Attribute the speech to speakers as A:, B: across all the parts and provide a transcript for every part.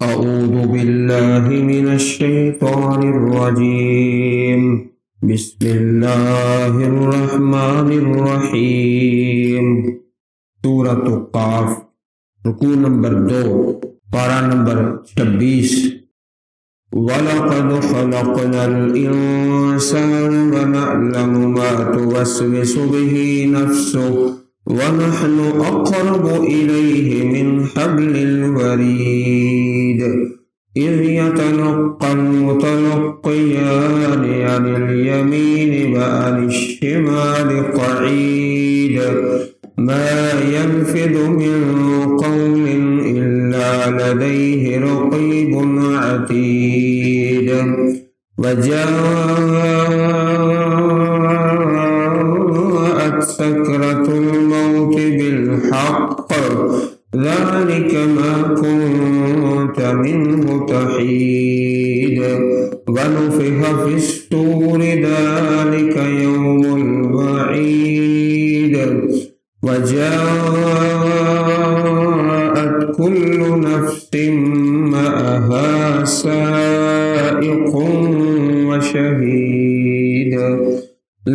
A: أعوذ بالله من الشيطان الرجيم بسم الله الرحمن الرحیم۔ سورۃ قاف، رکوع نمبر 2، پارہ نمبر 26۔ وَلَقَدْ خَلَقْنَا الْإِنسَانَ وَنَعْلَمُ مَا تُوَسْوِسُ بِهِ نَفْسُهُ وَنَحْنُ أَقْرَبُ إِلَيْهِ مِنْ حَبْلِ الْوَرِيدِ إِذْ يَتَلَقَّى الْمُتَلَقِّيَانِ عَنِ الْيَمِينِ وَعَنِ الشِّمَالِ قَعِيدٌ مَا يَلْفِظُ مِنْ قَوْلٍ إِلَّا لَدَيْهِ رَقِيبٌ عَتِيدٌ۔ وَجَاءَتْ سَكْرَةُ الْمَوْتِ بِالْحَقِّ ذَلِكَ مَا كُنْتَ مِنْهُ تَحِيدُ وَنُفِخَ فِي الصُّورِ ذَلِكَ يَوْمُ الْوَعِيدِ وَجَاءَتْ كُلُّ نَفْسٍ مَعَهَا سَائِقٌ وَشَهِيدٌ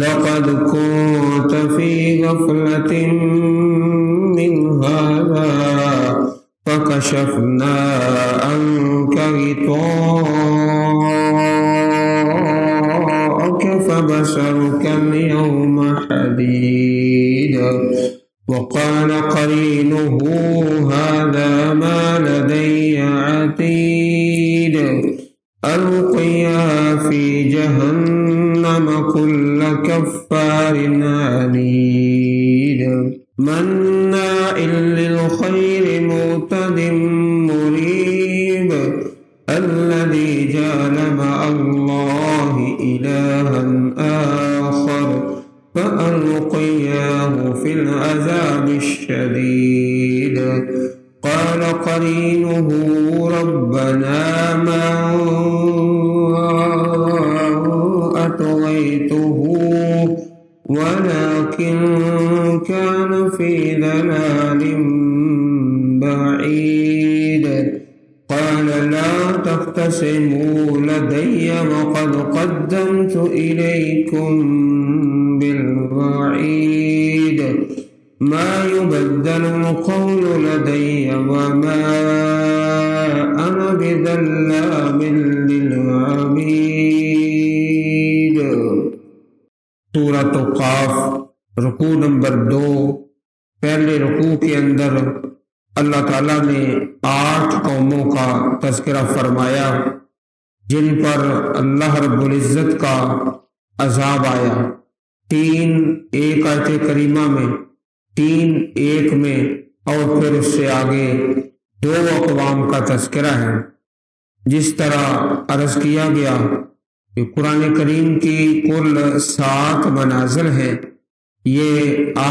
A: لَقَدْ كُنْتَ فِي غَفْلَةٍ مِّنْ هَذَا فَكَشَفْنَا عَنْكَ غِطَاءَكَ فَبَصَرُكَ الْيَوْمَ حَدِيدٌ۔ وَقَالَ قَرِينُهُ هَذَا مَا لَدَيَّ عَتِيدٌ أَلْقِيَا فِي جَهَنَّمَ كُلَّ كَفَّارٍ عَنِيدٍ مَّنَّاعٍ لِلْخَيْرِ مُعْتَدٍ مُّرِيبٍ الَّذِي جَعَلَ مَعَ اللَّهِ إِلَٰهًا آخَرَ فَأَلْقِيَاهُ فِي الْعَذَابِ الشَّدِيدِ قَالَ قَرِينُهُ رَبَّنَا مَا أَطْغَيْتُهُ وَلَكِنْ كَانَ فِي ضَلَالٍ بَعِيدٍ قَالَ لَا تَخْتَصِمُوا لَدَيَّ وَقَدْ قَدَّمْتُ إِلَيْكُمْ بِالْوَعِيدِ مَا يُبَدَّلُ الْقَوْلُ لَدَيَّ وَمَا أَنَا بِظَلَّامٍ لِلْعَبِيدِ۔ سورۃ قاف، رکوع نمبر 2۔ پہلے رکوع کے اندر اللہ تعالیٰ نے 8 قوموں کا تذکرہ فرمایا جن پر اللہ رب العزت کا عذاب آیا، 3 ایک آیت کریمہ میں، 3 ایک میں، اور پھر اس سے آگے 2 اقوام کا تذکرہ ہے۔ جس طرح عرض کیا گیا کہ قرآن کریم کی کل 7 منازل ہیں، یہ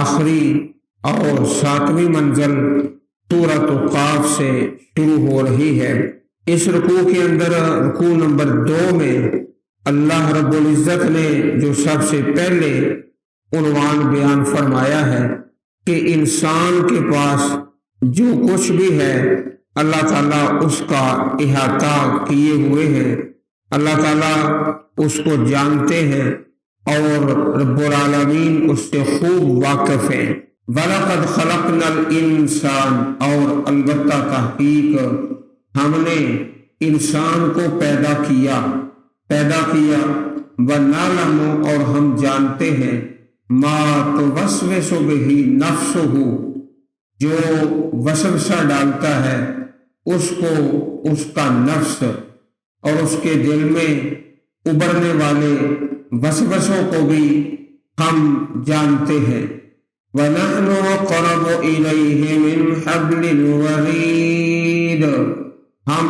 A: آخری اور 7ویں منزل سورۃ قاف سے شروع ہو رہی ہے۔ اس رکوع کے اندر رکوع نمبر 2 میں اللہ رب العزت نے جو سب سے پہلے عنوان بیان فرمایا ہے کہ انسان کے پاس جو کچھ بھی ہے اللہ تعالیٰ اس کا احاطہ کیے ہوئے ہیں، اللہ تعالیٰ اس کو جانتے ہیں اور رب العالمین اس سے خوب واقف ہیں۔ وَلَقَدْ خَلَقْنَا الْإِنسَانَ، اور البتہ تحقیق ہم نے انسان کو پیدا کیا، وَنَعْلَمُ، اور ہم جانتے ہیں، مَا تُوَسْوِسُ بِهِ نَفْسُهُ، جو وسوسہ ڈالتا ہے اس کو اس کا نفس، اور اس کے دل میں ابھرنے والے وسوسوں کو بھی ہم جانتے ہیں۔ وَنَحْنُ أَقْرَبُ إِلَيْهِ مِنْ حَبْلِ الْوَرِيدِ، ہم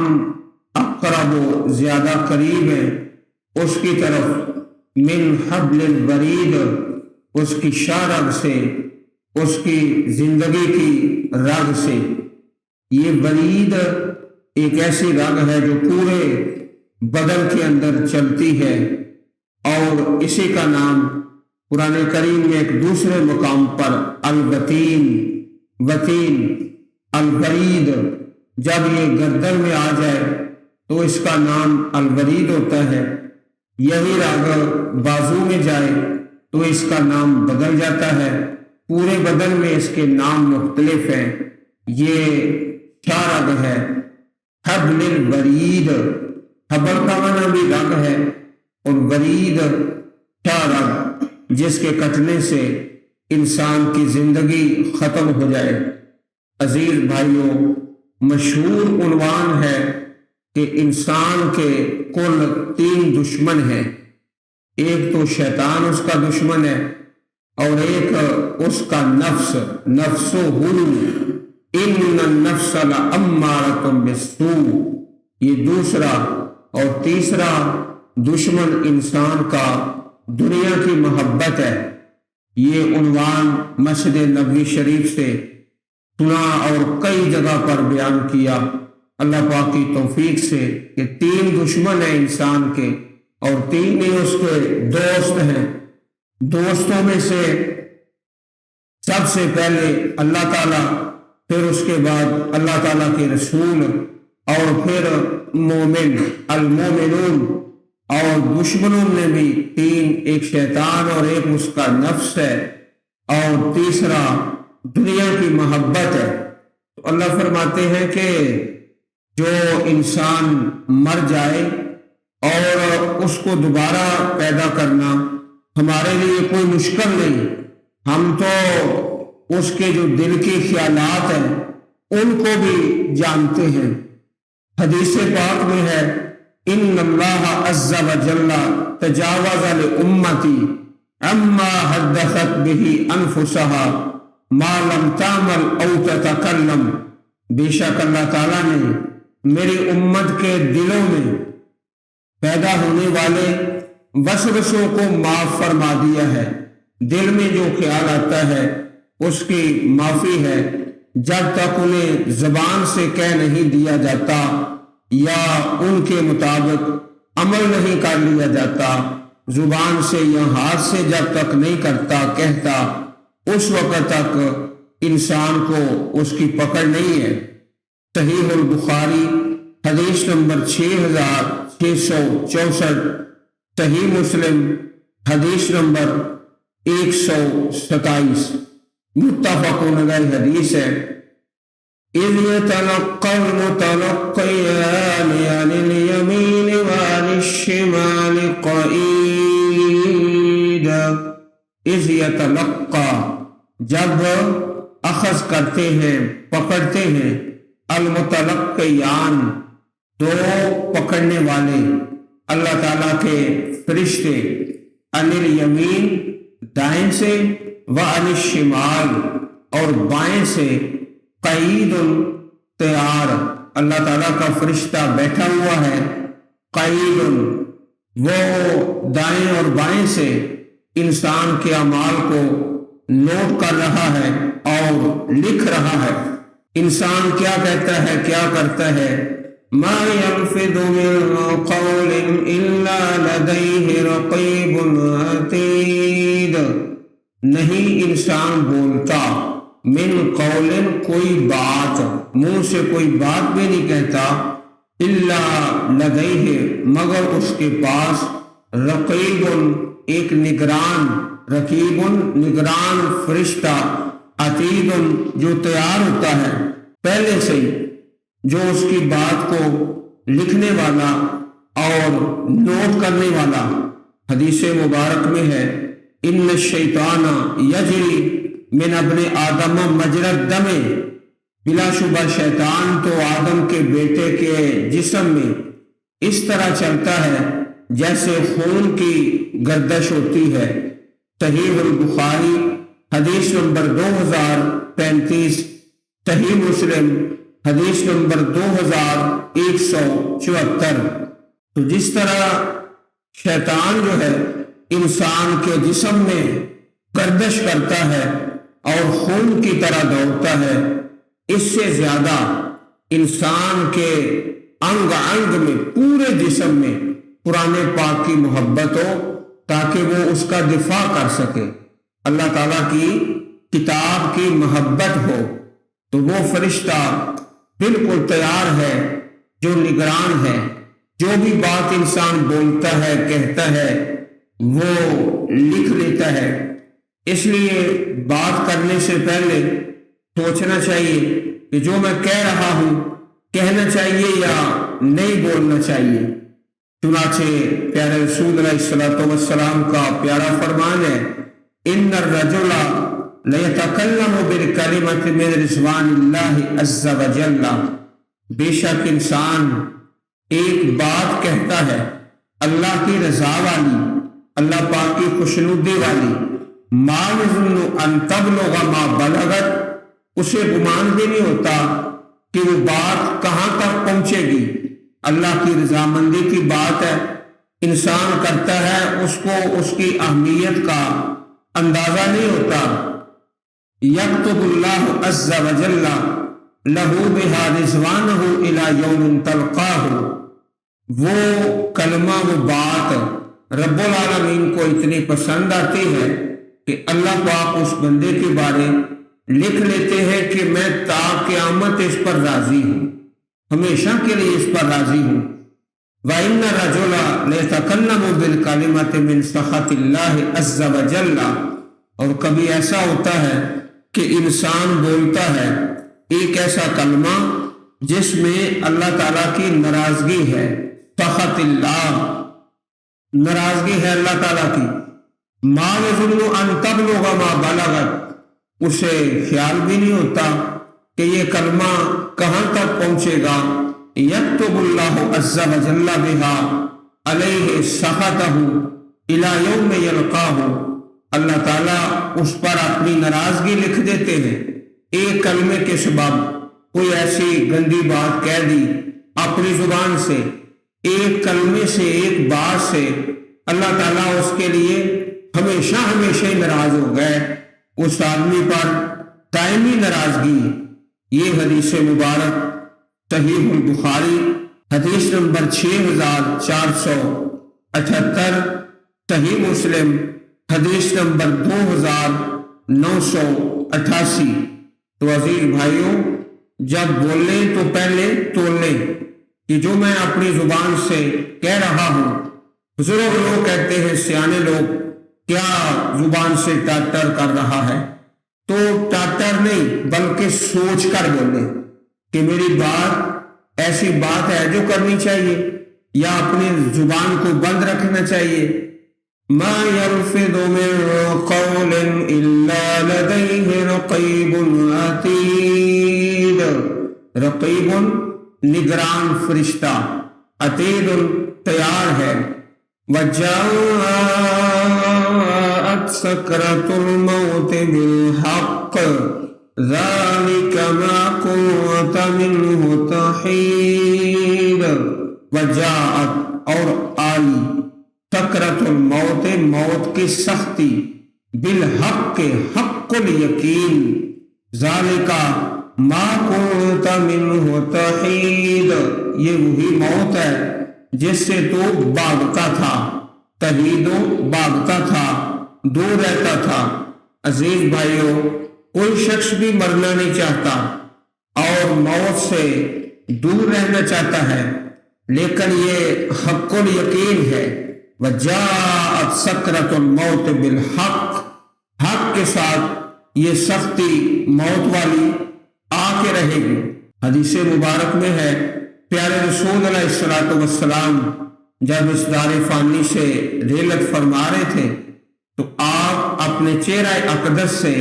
A: اقرب، زیادہ قریب ہیں اس کی طرف، من حبل الورید، اس کی شاہ رگ سے، اس کی زندگی کی رگ سے۔ یہ ورید ایک ایسی رگ ہے جو پورے بدن کے اندر چلتی ہے، اور اسی کا نام قرآن کریم میں ایک دوسرے مقام پر وتین الورید، جب یہ گردن میں آ جائے تو اس کا نام الورید ہوتا ہے، یہی رگ بازو میں جائے تو اس کا نام بدل جاتا ہے، پورے بدن میں اس کے نام مختلف ہیں۔ یہ کیا رگ ہے؟ حبل الورید، حبل کا معنی بھی رگ ہے، اور ورید کیا رگ جس کے کٹنے سے انسان کی زندگی ختم ہو جائے۔ عزیز بھائیوں، مشہور عنوان ہے کہ انسان کے کل 3 دشمن ہیں، ایک تو شیطان اس کا دشمن ہے، اور ایک اس کا نفس، نفسہ ان النفس لامارۃ بالسوء، یہ دوسرا، اور تیسرا دشمن انسان کا دنیا کی محبت ہے۔ یہ عنوان مسجد نبوی شریف سے سنا اور کئی جگہ پر بیان کیا، اللہ پاک کی توفیق سے، کہ 3 دشمن ہیں انسان کے، اور 3 ہی اس کے دوست ہیں۔ دوستوں میں سے سب سے پہلے اللہ تعالیٰ، پھر اس کے بعد اللہ تعالیٰ کے رسول، اور پھر مومن، المومنون، اور دشمنوں میں بھی 3، ایک شیطان اور ایک اس کا نفس ہے، اور تیسرا دنیا کی محبت ہے۔ تو اللہ فرماتے ہیں کہ جو انسان مر جائے اور اس کو دوبارہ پیدا کرنا ہمارے لیے کوئی مشکل نہیں، ہم تو اس کے جو دل کے خیالات ہیں ان کو بھی جانتے ہیں۔ حدیث پاک میں ہے، ان اللہ عز وجل تجاوز لامتی عما حدثت به انفسها ما لم تعمل او تتکلم، بے شک اللہ تعالیٰ نے میری امت کے دلوں میں پیدا ہونے والے وسوسوں کو معاف فرما دیا ہے۔ دل میں جو خیال آتا ہے اس کی معافی ہے، جب تک انہیں زبان سے کہہ نہیں دیا جاتا یا ان کے مطابق عمل نہیں کر لیا جاتا، زبان سے یا ہاتھ سے جب تک نہیں کرتا کہتا، اس وقت تک انسان کو اس کی پکڑ نہیں ہے۔ صحیح البخاری حدیث نمبر 6664، صحیح مسلم حدیث نمبر 127، متفق علیہ حدیث ہے۔ اذ يتلقى المتلقيان عن اليمين وعن الشمال قعيد، اذ يتلقى، جب اخذ کرتے ہیں، پکڑتے ہیں، المتلقیان، 2 پکڑنے والے اللہ تعالیٰ کے فرشتے، عن الیمین، دائیں سے، وعن الشمال، اور بائیں سے، قعید، تیار، اللہ تعالیٰ کا فرشتہ بیٹھا ہوا ہے، قعید، وہ دائیں اور بائیں سے انسان کے اعمال کو نوٹ کر رہا ہے اور لکھ رہا ہے۔ انسان کیا کہتا ہے، کیا کرتا ہے، ما يلفظ من قول الا لديه رقیب عتید، نہیں انسان بولتا، من قول، کوئی بات، منہ سے کوئی بات بھی نہیں کہتا، الا لدیہ، مگر اس کے پاس، رقیب، ایک نگران، رقیب، نگران فرشتہ، عتید، جو تیار ہوتا ہے پہلے سے ہی، جو اس کی بات کو لکھنے والا اور نوٹ کرنے والا۔ حدیث مبارک میں ہے، ان الشیطان یجری من ابن آدم مجری الدم، بلا شبہ شیطان تو آدم کے بیٹے کے جسم میں اس طرح چلتا ہے جیسے خون کی گردش ہوتی ہے۔ صحیح البخاری حدیث نمبر 2035، صحیح مسلم حدیث نمبر 2174۔ تو جس طرح شیطان جو ہے انسان کے جسم میں گردش کرتا ہے اور خون کی طرح دوڑتا ہے، اس سے زیادہ انسان کے انگ انگ میں، پورے جسم میں قرآن پاک کی محبت ہو تاکہ وہ اس کا دفاع کر سکے، اللہ تعالیٰ کی کتاب کی محبت ہو، تو وہ فرشتہ بالکل تیار ہے جو نگران ہے، جو بھی بات انسان بولتا ہے کہتا ہے وہ لکھ لیتا ہے، اس لیے بات کرنے سے پہلے سوچنا چاہیے کہ جو میں کہہ رہا ہوں کہنا چاہیے یا نہیں بولنا چاہیے۔ چنانچہ پیارے رسول علیہ الصلوۃ والسلام کا پیارا فرمان ہے، ان الرجل لیتکلم بالکلمۃ من رضوان اللہ عز وجل، بے شک انسان ایک بات کہتا ہے اللہ کی رضا والی، اللہ پاک کی خوشنودی والی، ما یظن ان تبلغ ما بلغت، اسے گمان بھی نہیں ہوتا کہ وہ بات کہاں تک پہنچے گی۔ اللہ کی رضامندی کی بات ہے، انسان کرتا ہے، اس کو اس کی اہمیت کا اندازہ نہیں ہوتا۔ یکتب اللہ عز وجل لہ بہا رضوانہ الی یوم تلقاہ، وہ کلمہ وہ بات رب العالمین کو اتنی پسند آتی ہے کہ اللہ پاک اس بندے کے بارے لکھ لیتے ہیں کہ میں تا قیامت اس پر راضی ہوں، ہمیشہ کے لیے اس پر راضی ہوں۔ وَإِنَّ الرَّجُلَ لَيَتَكَلَّمُ بِالْكَلِمَةِ مِنْ سَخَطِ اللَّهِ عَزَّ وَجَلَّ، اور کبھی ایسا ہوتا ہے کہ انسان بولتا ہے ایک ایسا کلمہ جس میں اللہ تعالیٰ کی ناراضگی ہے، سخط اللہ، ناراضگی ہے اللہ تعالیٰ کی۔ ما یظن ان تبلغ ما بلغت، اسے خیال بھی نہیں ہوتا کہ یہ کلمہ کہاں تک پہنچے گا۔ یکتب اللہ عز وجل بہا علیہ سخطہ الی یوم یلقاہ، اللہ تعالیٰ اس پر اپنی ناراضگی لکھ دیتے ہیں۔ ایک کلمے کے سبب کوئی ایسی گندی بات کہہ دی اپنی زبان سے، ایک کلمے سے، ایک بات سے اللہ تعالیٰ اس کے لیے ہمیشہ ہمیشہ ہی ناراض ہو گئے، اس آدمی پر دائمی ناراضگی۔ یہ حدیث مبارک صحیح البخاری حدیث نمبر 6478، صحیح مسلم حدیث نمبر 2988۔ تو عزیز بھائیوں، جب بولیں تو پہلے تول لیں کہ جو میں اپنی زبان سے کہہ رہا ہوں، بزرگ لوگ کہتے ہیں، سیانے لوگ، کیا زبان سے ٹاٹر کر رہا ہے؟ تو ٹاٹر نہیں بلکہ سوچ کر بولیں کہ میری بات ایسی بات ہے جو کرنی چاہیے یا اپنی زبان کو بند رکھنا چاہیے۔ ما یلفظ من قول الا لدیہ رقیب عتید، رقیب نگران فرشتہ، عتید تیار ہے۔ وجاءت سکرۃ الموت بالحق ذلک ما کنت منہ تحید، وجاءت اور آئی، سکرۃ الموت موت کی سختی، بالحق کے حق الیقین، ذالک ما کنت منہ تحید، یہ وہی موت ہے جس سے تو بھاگتا تھا، تحید بھاگتا تھا، دور رہتا تھا۔ عزیز بھائیوں، کوئی شخص بھی مرنا نہیں چاہتا اور موت سے دور رہنا چاہتا ہے، لیکن یہ حق الیقین ہے۔ وجاءت سکرۃ الموت بالحق، حق کے ساتھ یہ سختی موت والی آ کے رہے گی۔ حدیث مبارک میں ہے، پیارے رسول علیہ الصلوۃ والسلام جب اس دار فانی سے رحلت فرما رہے تھے تو آپ اپنے چہرہ اقدس سے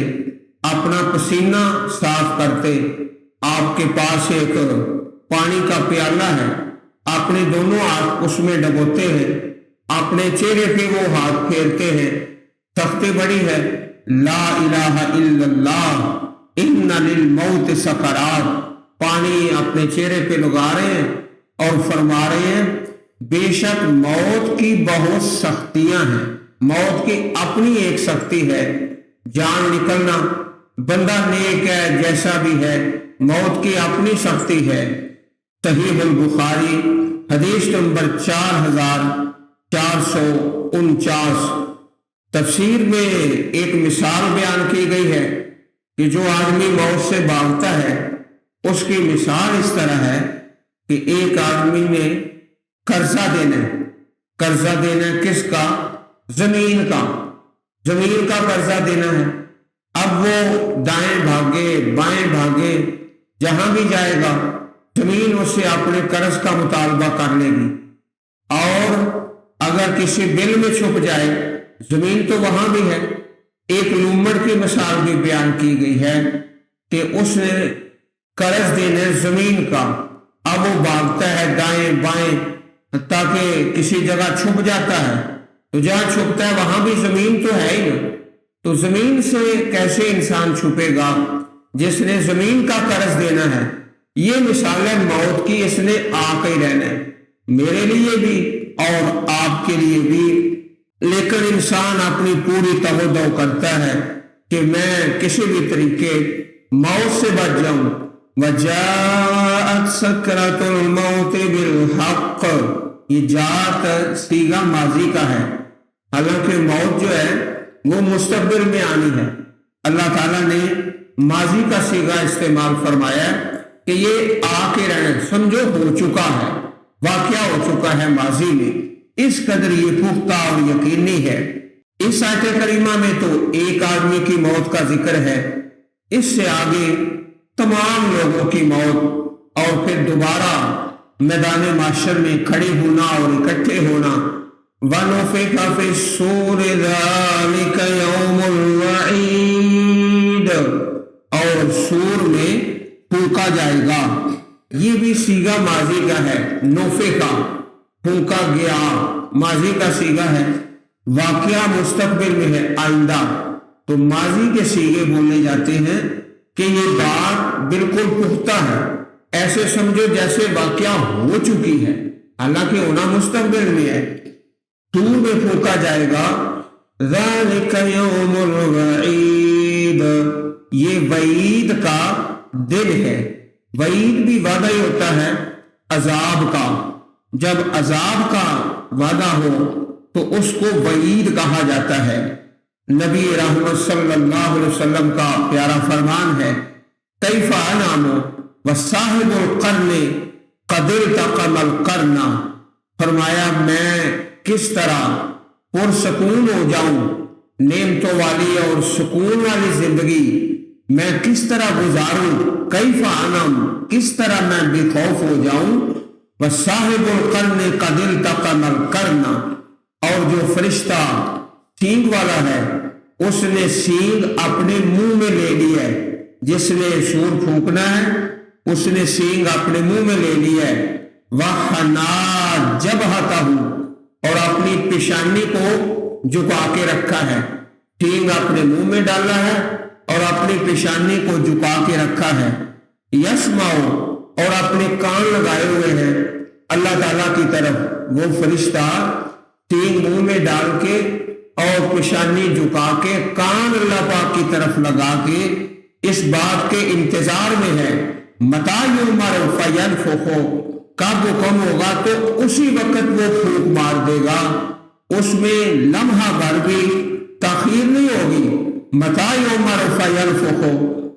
A: اپنا پسینہ صاف کرتے، آپ کے پاس ایک پانی کا پیالہ ہے، اپنے دونوں ہاتھ اس میں ڈبوتے ہیں، اپنے چہرے پہ وہ ہاتھ پھیرتے ہیں، تختے بڑی ہے، لا الہ الا اللہ ان للموت سکرات، پانی اپنے چہرے پہ لگا رہے ہیں اور فرما رہے ہیں بے شک موت کی بہت سختیاں ہیں، موت کی اپنی ایک سختی ہے، جان نکلنا، بندہ نیک ہے جیسا بھی ہے، موت کی اپنی سختی ہے۔ صحیح البخاری حدیث نمبر 4449۔ تفسیر میں ایک مثال بیان کی گئی ہے کہ جو آدمی موت سے بھاگتا ہے اس کی مثال اس طرح ہے کہ ایک آدمی نے قرضہ دینا ہے۔ قرضہ دینا ہے کس کا؟ زمین کا، زمین کا قرضہ دینا ہے۔ اب وہ دائیں بھاگے بائیں بھاگے، جہاں بھی جائے گا زمین اس سے اپنے قرض کا مطالبہ کر لے گی، اور اگر کسی بل میں چھپ جائے زمین تو وہاں بھی ہے۔ ایک لومڑ کی مثال بھی بیان کی گئی ہے کہ اس نے قرض دینا ہے زمین کا، اب وہ بھاگتا ہے دائیں بائیں تاکہ کسی جگہ چھپ جاتا ہے، تو جہاں چھپتا ہے وہاں بھی زمین تو ہے ہی نا، تو زمین سے کیسے انسان چھپے گا جس نے زمین کا قرض دینا ہے؟ یہ مثال ہے موت کی، اس نے آ کے ہی رہنا ہے، میرے لیے بھی اور آپ کے لیے بھی۔ لیکن انسان اپنی پوری توجہ کرتا ہے کہ میں کسی بھی طریقے موت سے بچ جاؤں۔ وَجَاءَتْ سَكْرَةُ الْمَوْتِ بِالْحَقِّ، یہ جات صیغہ ماضی کا ہے، حالانکہ موت جو ہے وہ مستقبل میں آنی ہے۔ اللہ تعالیٰ نے ماضی کا صیغہ استعمال فرمایا کہ یہ آ کے رہنا، سمجھو ہو چکا ہے، واقعہ ہو چکا ہے ماضی میں، اس قدر یہ پختہ اور یقینی ہے۔ اس آیت کریمہ میں تو ایک آدمی کی موت کا ذکر ہے، اس سے آگے تمام لوگوں کی موت اور پھر دوبارہ میدان محشر میں کھڑے ہونا اور اکٹھے ہونا۔ وَنُفِخَ فِي الصُّورِ ذَلِكَ يَوْمُ الْوَعِيدِ، اور سور میں پھونکا جائے گا، یہ بھی صیغہ ماضی کا ہے، نفخا پھونکا گیا ماضی کا صیغہ ہے، واقعہ مستقبل میں ہے آئندہ، تو ماضی کے صیغے بولے جاتے ہیں کہ یہ بات بالکل پختہ ہے، ایسے سمجھو جیسے واقعہ ہو چکی ہے، حالانکہ ہونا مستقبل میں ہے۔ طور میں پھونکا جائے گا، ذالک یوم الوعید، یہ وعید کا دن ہے۔ وعید بھی وعدہ ہی ہوتا ہے عذاب کا، جب عذاب کا وعدہ ہو تو اس کو وعید کہا جاتا ہے۔ نبی رحمت صلی اللہ علیہ وسلم کا پیارا فرمان ہے، کیف انام وصاحب القرن قد التقم القرن، فرمایا میں کس طرح پرسکون ہو جاؤں، نعمتوں والی اور سکون والی زندگی میں کس طرح گزاروں، کیف انام کس طرح میں بے خوف ہو جاؤں، وصاحب القرن قد التقم القرن، اور جو فرشتہ سینگ والا ہے اس نے سینگ اپنے منہ میں لے لیا ہے، جس نے سور پھونکنا ہے اس نے سینگ اپنے منہ میں لے لیا ہے۔ وَحَنَا جَبْهَتَهُ، اور اپنی پیشانی کو جھکا کے رکھا ہے، سینگ اپنے منہ میں ڈالا ہے اور اپنی پیشانی کو جھکا کے رکھا ہے۔ یسمعُ، اور اپنے کان لگائے ہوئے ہیں اللہ تعالیٰ کی طرف، وہ فرشتہ سینگ منہ میں ڈال کے اور پیشانی جھکا کے کان اللہ پاک کی طرف لگا کے اس بات کے انتظار میں ہے، متى یؤمر فینفخ، کب حکم ہوگا تو اسی وقت وہ پھونک مار دے گا، اس میں لمحہ بھر بھی تاخیر نہیں ہوگی۔ متى یؤمر فینفخ،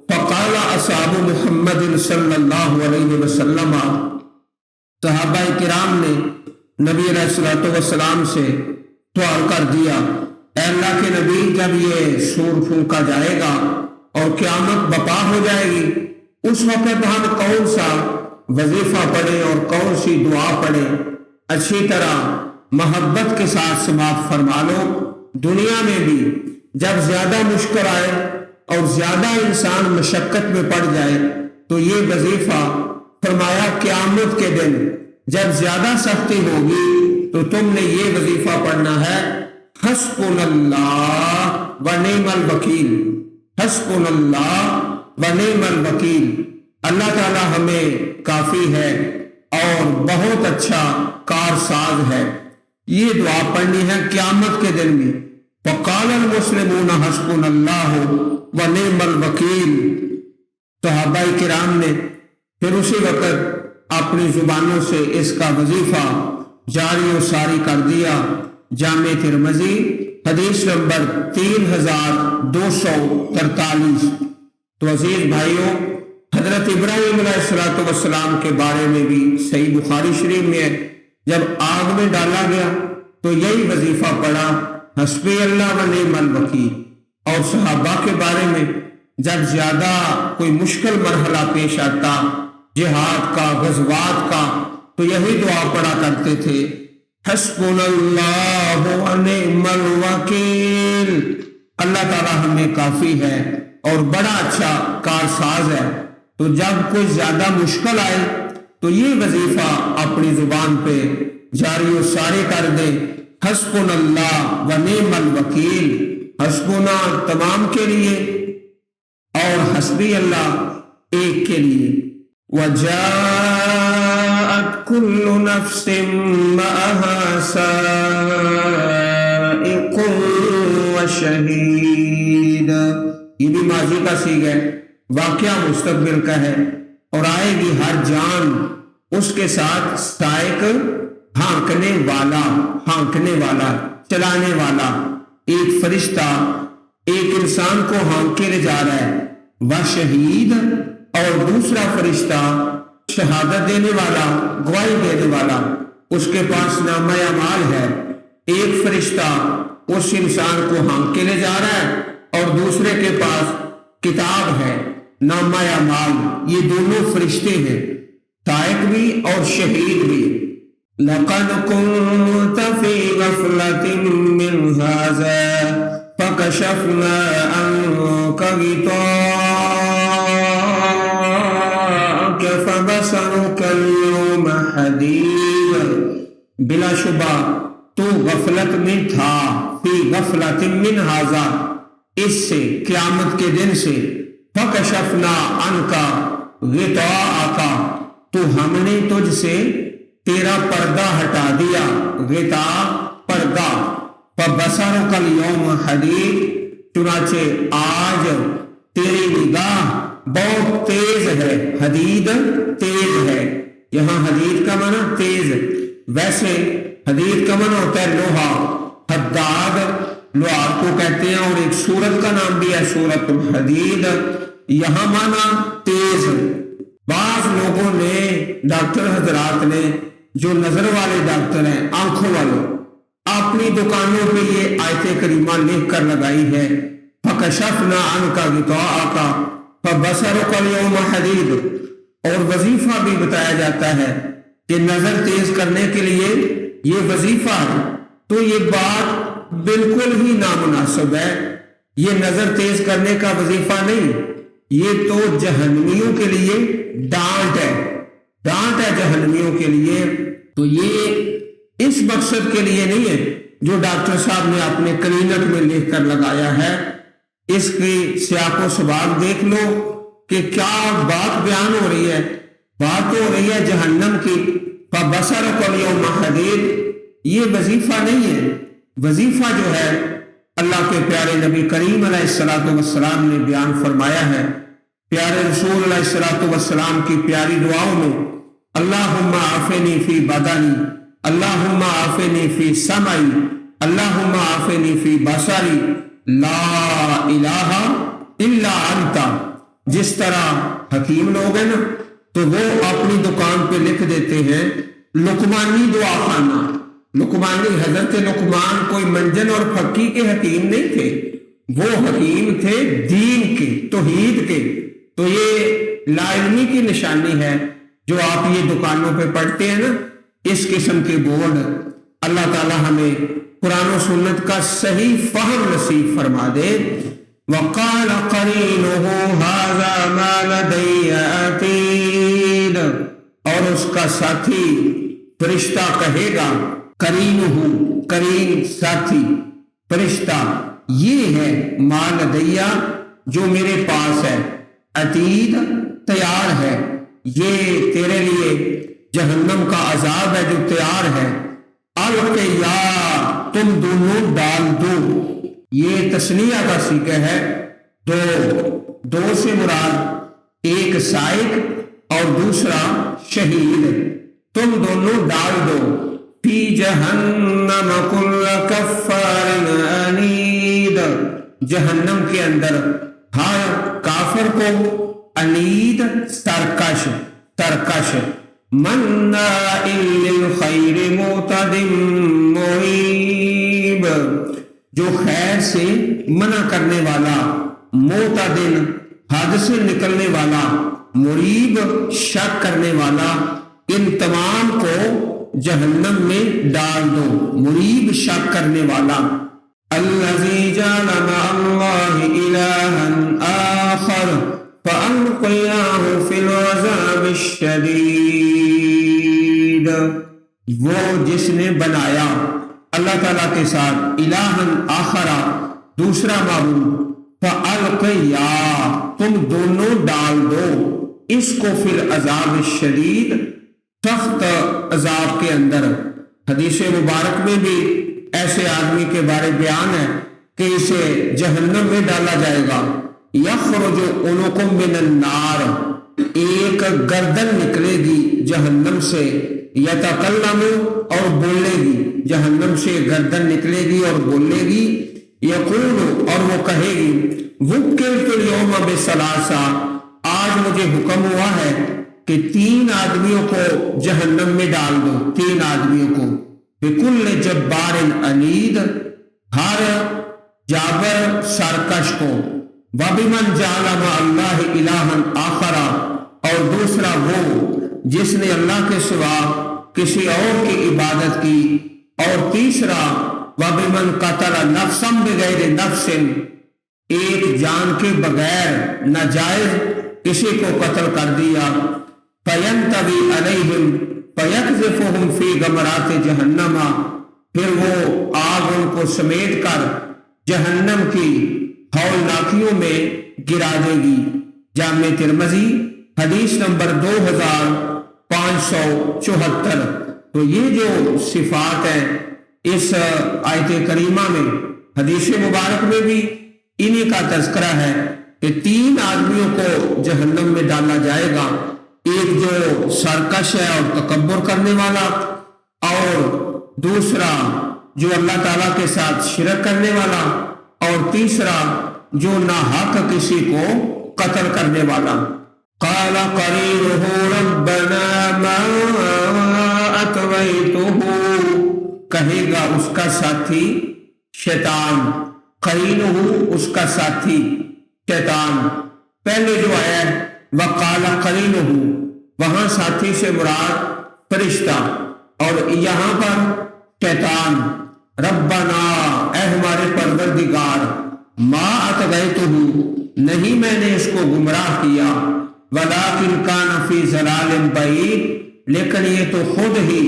A: فقال اصحاب محمد صلی اللہ علیہ وسلم، صحابہ کرام نے نبی علیہ الصلوۃ والسلام سے سوال کر دیا، اے اللہ کے نبی جب یہ سور پھونکا جائے گا اور قیامت بپا ہو جائے گی، اس وقت ہم کون سا وظیفہ پڑھیں اور کون سی دعا پڑھیں؟ اچھی طرح محبت کے ساتھ سماعت فرما لو، دنیا میں بھی جب زیادہ مشکل آئے اور زیادہ انسان مشقت میں پڑ جائے تو یہ وظیفہ فرمایا قیامت کے دن جب زیادہ سختی ہوگی تو تم نے یہ وظیفہ پڑھنا ہے، حسبنا اللہ و نعم الوکیل، حسبنا اللہ و نعم الوکیل، اللہ تعالی ہمیں کافی ہے اور بہت اچھا کارساز ہے۔ یہ دعا پڑھنی ہے قیامت کے دن میں۔ وقال المسلمون حسبنا اللہ و نعم الوکیل، صحابہ کرام نے پھر اسی وقت اپنی زبانوں سے اس کا وظیفہ جاری و ساری کر دیا۔ جامع ترمذی حدیث نمبر 3243۔ تو عزیز بھائیوں، حضرت ابراہیم علیہ الصلوۃ والسلام کے بارے میں بھی صحیح بخاری شریف میں ہے، جب آگ میں ڈالا گیا تو یہی وظیفہ پڑھا، حسبی اللہ و نعم الوکیل۔ اور صحابہ کے بارے میں جب زیادہ کوئی مشکل مرحلہ پیش آتا جہاد کا، غزوات کا، تو یہی دعا پڑھا کرتے تھے، حسبنا اللہ و نعم الوکیل، اللہ تعالیٰ ہمیں کافی ہے اور بڑا اچھا کارساز ہے۔ تو جب کوئی زیادہ مشکل آئے تو یہ وظیفہ اپنی زبان پہ جاری و ساری کر دے، حسبنا اللہ و نعم الوکیل، حسبنا تمام کے لیے اور حسبی اللہ ایک کے لیے۔ وَجَاءَتْ كُلُّ نَفْسٍ مَّعَهَا سَائِقٌ وَشَهِيدٌ، یہ بھی ماضی کا صیغہ ہے، واقعہ مستقبل کا ہے، اور آئے گی ہر جان اس کے ساتھ سائق، ہانکنے والا، چلانے والا، ایک فرشتہ ایک انسان کو ہانک کے لے جا رہا ہے، وشہید، اور دوسرا فرشتہ شہادت دینے والا، گواہی دینے والا، اس کے پاس نامہ اعمال ہے۔ ایک فرشتہ اس انسان کو ہانک کے لے جا رہا ہے اور دوسرے کے پاس کتاب ہے، نامہ اعمال، یہ دونوں فرشتے ہیں، سائق بھی اور شہید بھی۔ لَقَدْ كُنْتَ فِي غَفْلَةٍ مِّنْ هَذَا فَكَشَفْنَا عَنْكَ غِطَاءَكَ فَبَصَرُكَ الْيَوْمَ حَدِيدٌ، بلا شبہ تو غفلت میں تھا، فی غفلۃ من ھذا، اس سے، قیامت کے دن سے، فَكَشَفْنَا عَنْكَ غِطَاءَكَ، تو ہم نے تجھ سے تیرا پردہ ہٹا دیا، غطاء پردہ، فَبَصَرُكَ الْيَوْمَ حَدِيدٌ، چنانچہ آج تیری نگاہ بہت تیز ہے، حدید تیز ہے، یہاں حدید کا معنی تیز، ویسے حدید کا معنی ہوتا ہے لوہا، حداد لوہار کو کہتے ہیں، اور ایک سورت کا نام بھی ہے سورت الحدید، یہاں معنی تیز۔ بعض لوگوں نے، ڈاکٹر حضرات نے، جو نظر والے ڈاکٹر ہیں، آنکھوں والے، اپنی دکانوں پہ یہ آیت کریمہ لکھ کر لگائی ہے، فَكَشَفْنَا عَنْكَ غِطَاءَكَ فَبَصَرُكَ الْيَوْمَ حَدِيدٌ، اور وظیفہ بھی بتایا جاتا ہے کہ نظر تیز کرنے کے لیے یہ وظیفہ ہے، تو یہ بات بالکل ہی نامناسب ہے، یہ نظر تیز کرنے کا وظیفہ نہیں، یہ تو جہنمیوں کے لیے ڈانٹ ہے جہنمیوں کے لیے، تو یہ اس مقصد کے لیے نہیں ہے جو ڈاکٹر صاحب نے اپنے کلینک میں لکھ کر لگایا ہے۔ اس کی سیاق و سباق دیکھ لو کہ کیا بات بیان ہو رہی ہے، بات ہو رہی ہے جہنم کی، فَبَصَرُكَ الْيَوْمَ حَدِيدٌ، یہ وظیفہ نہیں ہے، وظیفہ جو ہے اللہ کے پیارے نبی کریم علیہ السلام نے بیان فرمایا ہے، پیارے رسول علیہ السلام کی پیاری دعاؤں میں، اللہم عافنی فی بدنی، اللہم عافنی فی سمعی، اللہم عافنی فی بصری، لا الہ الا انت۔ جس طرح حکیم لوگ ہیں نا، تو وہ اپنی دکان پہ لکھ دیتے ہیں لقمانی دعا خانہ، لقمانی، حضرت لقمان کوئی منجن اور پھکی کے حکیم نہیں تھے، وہ حکیم تھے دین کے، توحید کے۔ تو یہ لا علمی کی نشانی ہے جو آپ یہ دکانوں پہ پڑھتے ہیں نا، اس قسم کے بورڈ۔ اللہ تعالی ہمیں قرآن و سنت کا صحیح فہم نصیب فرما دے۔ وَقَالَ قَرِينُهُ هَذَا مَا لَدَيَّ عَتِيدٌ، اور اس کا ساتھی فرشتہ کہے گا، قرینہ، قرین ساتھی، فرشتہ، یہ ہے ما لدیہ، جو میرے پاس ہے، عتید تیار ہے، یہ تیرے لیے جہنم کا عذاب ہے جو تیار ہے، القیا، تم دونوں ڈال دو، یہ تثنیہ کا صیغہ ہے، دو سے مراد ایک سائق اور دوسرا شہید، تم دونوں ڈال دو، فی جہنم کل کفار عنید، جہنم کے اندر ہر کافر کو، عنید سرکش، مناع للخیر معتد مریب، جو خیر سے منع کرنے والا، معتد حد سے نکلنے والا، مریب شک کرنے والا، ان تمام کو جہنم میں ڈال دو، مریب شک کرنے والا۔ الذی جعل مع اللہ الہا آخر فألقیاہ فی العذاب الشدید، وہ جس نے بنایا اللہ تعالیٰ کے ساتھ الہا آخرا، دوسرا معبود، فألقیاہ تم دونوں ڈال دو اس کو فی العذاب الشدید، سخت عذاب کے اندر۔ حدیث مبارک میں بھی ایسے آدمی کے بارے بیان ہے کہ اسے جہنم میں ڈالا جائے گا۔ یخرج عنقم من النار، ایک گردن نکلے گی جہنم سے، یتکلم اور بولے گی، جہنم سے گردن نکلے گی اور بولے گی، یقول اور وہ کہے گی وکلت اليوم بثلاثہ، آج مجھے حکم ہوا ہے کہ 3 آدمیوں کو جہنم میں ڈال دو، 3 آدمیوں کو، بکل جبار عنید، ہر جابر سرکش کو، وبمن جعل مع اللہ الہا آخرا، اور دوسرا وہ جس نے اللہ کے سوا کسی اور کی عبادت کی، اور تیسرا وبمن قتل نفسا بغیر نفس، ایک جان کے بغیر ناجائز کسی کو قتل کر دیا، فینطوی علیہم فیقذفہم فی غمرات جہنم، پھر وہ آگ ان کو سمیٹ کر جہنم کی ہولناکیوں میں گرا دے گی۔ جامع ترمذی حدیث نمبر 2574۔ تو یہ جو صفات ہیں اس آیت کریمہ میں، حدیث مبارک میں بھی انہی کا تذکرہ ہے کہ 3 آدمیوں کو جہنم میں ڈالا جائے گا، ایک جو سرکش ہے اور تکبر کرنے والا، اور دوسرا جو اللہ تعالیٰ کے ساتھ شرک کرنے والا، اور تیسرا جو ناحق کسی کو قتل کرنے والا۔ قال قرینہ ربنا ما اطغیتہ، کہے گا اس کا ساتھی شیطان، قرینہ اس کا ساتھی شیطان۔ پہلے جو آیا وقال قرینہ، وہاں ساتھی سے مراد فرشتہ، اور یہاں پر شیطان۔ ربنا، اے ہمارے پروردگار، ما اطغیتہ، نہیں میں نے اس کو گمراہ کیا، ولکن کان فی ضلال بعید، لیکن یہ تو خود ہی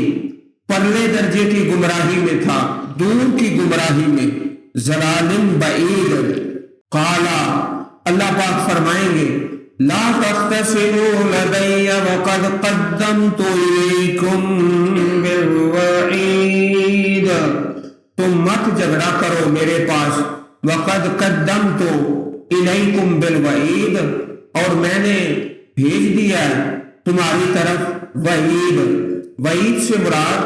A: پرلے درجے کی گمراہی میں تھا، دور کی گمراہی میں، ضلال بعید۔ قال، اللہ پاک فرمائیں گے لا تختصموا لدی وقد قدمت الیکم بالوعید، تم مت جھگڑا کرو میرے پاس، وقد قدمت الیکم بالوعید، اور میں نے بھیج دیا تمہاری طرف وعید۔ وعید سے مراد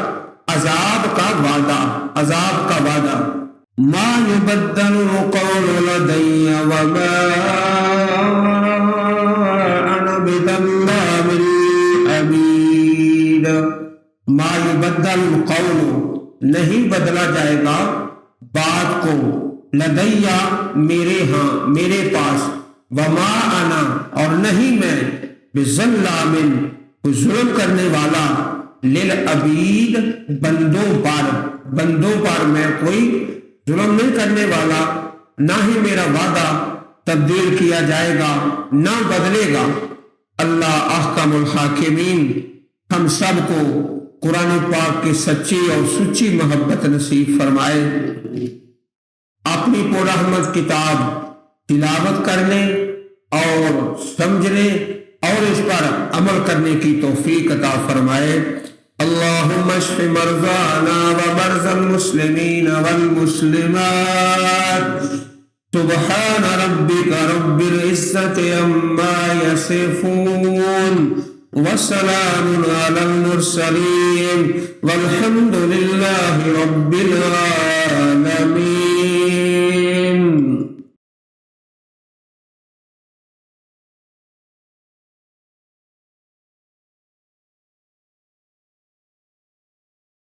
A: عذاب کا وعدہ، عذاب کا وعدہ۔ ما یبدل القول لدی وما انا بظلام للعبید، ما یبدل القول، نہیں بدلا جائے گا بات کو، لدیا میرے ہاں، میرے پاس، وما انا اور نہیں میں، بظلام ظلم کرنے والا، للعبید بندوں پر میں کوئی ظلم نہیں کرنے والا، نہ ہی میرا وعدہ تبدیل کیا جائے گا، نہ بدلے گا۔ اللہ احکم الحاکمین ہم سب کو قرآن پاک کی سچی اور سچی محبت نصیب فرمائے۔ اپنی پررحمت کتاب تلاوت کرنے اور سمجھنے اور اس پر عمل کرنے کی توفیق عطا فرمائے۔ اللہم اشف مرضانا ومرضى المسلمین والمسلمات، سبحان ربک رب العزة عما یصفون، وسلام علی المرسلین، والحمد للہ رب العالمین۔